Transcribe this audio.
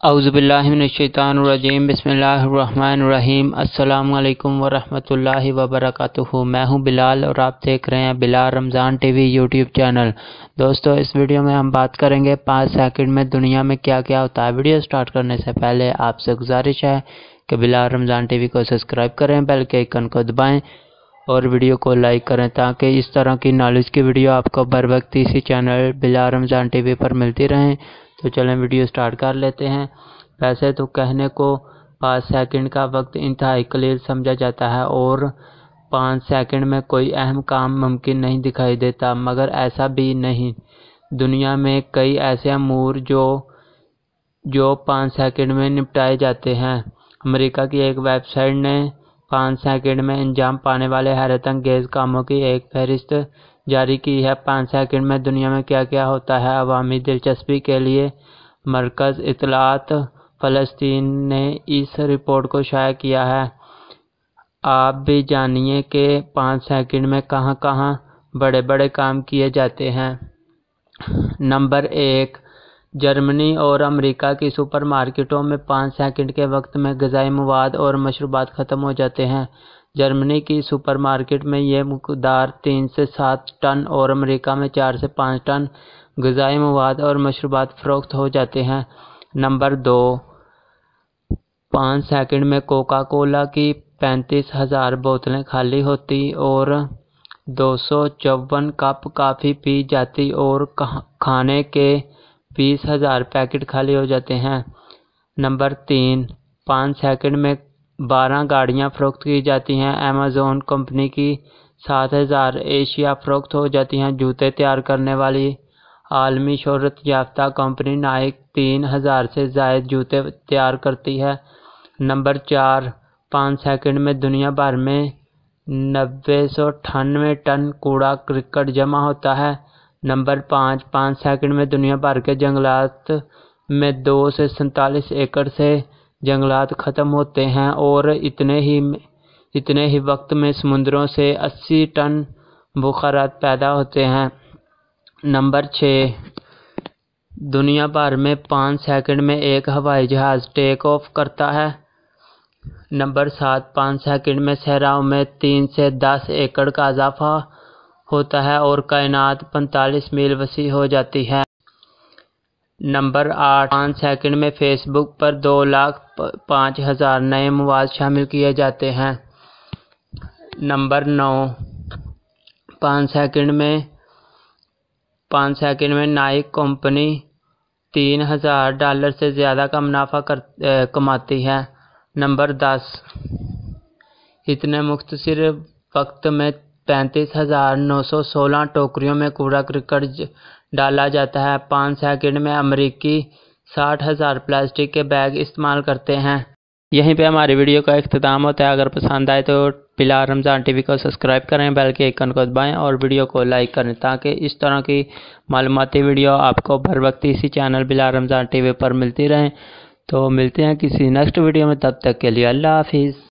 औज़ुबिल्लाहिमिनश्शैतानिर्रजीम बिस्मिल्लाहिर्रहमानिर्रहीम। अस्सलाम वालेकुम वरहमतुल्लाहि वबरकातुहू। मैं हूं बिलाल और आप देख रहे हैं Bilal Ramzan TV YouTube channel. दोस्तों, इस वीडियो में हम बात करेंगे 5 सेकंड में दुनिया में क्या क्या होता है। वीडियो स्टार्ट करने से पहले आपसे गुजारिश है कि बिलाल रमज़ान टीवी को सब्सक्राइब करें, बेल के आइकन को दबाएँ और वीडियो को लाइक करें ताकि इस तरह की नॉलेज की वीडियो आपको बर वक्त इसी चैनल बिलाल रमज़ान टीवी पर मिलती रहें। तो चलें वीडियो स्टार्ट कर लेते हैं। वैसे तो कहने को 5 सेकंड का वक्त इंतहाई कलील समझा जाता है और 5 सेकंड में कोई अहम काम मुमकिन नहीं दिखाई देता, मगर ऐसा भी नहीं। दुनिया में कई ऐसे अमूर जो 5 सेकंड में निपटाए जाते हैं। अमेरिका की एक वेबसाइट ने 5 सेकंड में अंजाम पाने वाले हैरत अंगेज़ कामों की एक फहरिस्त जारी की है। 5 सेकंड में दुनिया में क्या क्या होता है। अवामी दिलचस्पी के लिए मरकज़ इत्तलात फ़लस्तीन ने इस रिपोर्ट को शाया किया है। आप भी जानिए कि 5 सेकंड में कहां कहां बड़े बड़े काम किए जाते हैं। नंबर 1, जर्मनी और अमेरिका की सुपरमार्केटों में 5 सेकंड के वक्त में ग़िज़ाई मवाद और मशरूबात ख़त्म हो जाते हैं। जर्मनी की सुपरमार्केट में ये मकदार 3 से 7 टन और अमेरिका में 4 से 5 टन ग़िज़ाई मवाद और मशरूबात फ़रोख्त हो जाते हैं। नंबर 2, 5 सेकंड में कोका कोला की 35,000 बोतलें खाली होती और 254 कप कॉफ़ी पी जाती और खाने के 20,000 पैकेट खाली हो जाते हैं। नंबर 3, 5 सेकंड में 12 गाड़ियां फ़रोख्त की जाती हैं। अमेज़न कंपनी की 7,000 एशिया फ़रोख्त हो जाती हैं। जूते तैयार करने वाली आलमी शोहरत याफ्ता कंपनी नाइक 3,000 से ज़ायद जूते तैयार करती है। नंबर 4, 5 सेकंड में दुनिया भर में 998 टन कूड़ा करकट जमा होता है। नंबर 5, 5 सेकंड में दुनिया भर के जंगलात में 2 से 47 एकड़ से जंगलात ख़त्म होते हैं और इतने ही वक्त में समुद्रों से 80 टन बुखारात पैदा होते हैं। नंबर 6, दुनिया भर में 5 सेकंड में एक हवाई जहाज़ टेक ऑफ करता है। नंबर 7, 5 सेकंड में सहराओं में 3 से 10 एकड़ का इजाफा होता है और कायनात 45 मील वसी हो जाती है। नंबर 8, 5 सेकंड में फेसबुक पर 2,05,000 नए मवाद शामिल किए जाते हैं। नंबर 9, 5 सेकंड में नाइक कंपनी $3,000 से ज़्यादा का मुनाफा कमाती है। नंबर 10, इतने मुख्तसर वक्त में 35,916 टोकरियों में कूड़ा करकट डाला जाता है। 5 सेकंड में अमेरिकी 60,000 प्लास्टिक के बैग इस्तेमाल करते हैं। यहीं पे हमारी वीडियो का इख्तिताम होता है। अगर पसंद आए तो बिलाल रमज़ान टीवी को सब्सक्राइब करें, बेल के आइकन को दबाएं और वीडियो को लाइक करें ताकि इस तरह की मालूमाती वीडियो आपको बर वक्त इसी चैनल बिलाल रमज़ान टीवी पर मिलती रहें। तो मिलते हैं किसी नेक्स्ट वीडियो में, तब तक के लिए अल्लाह हाफिज़।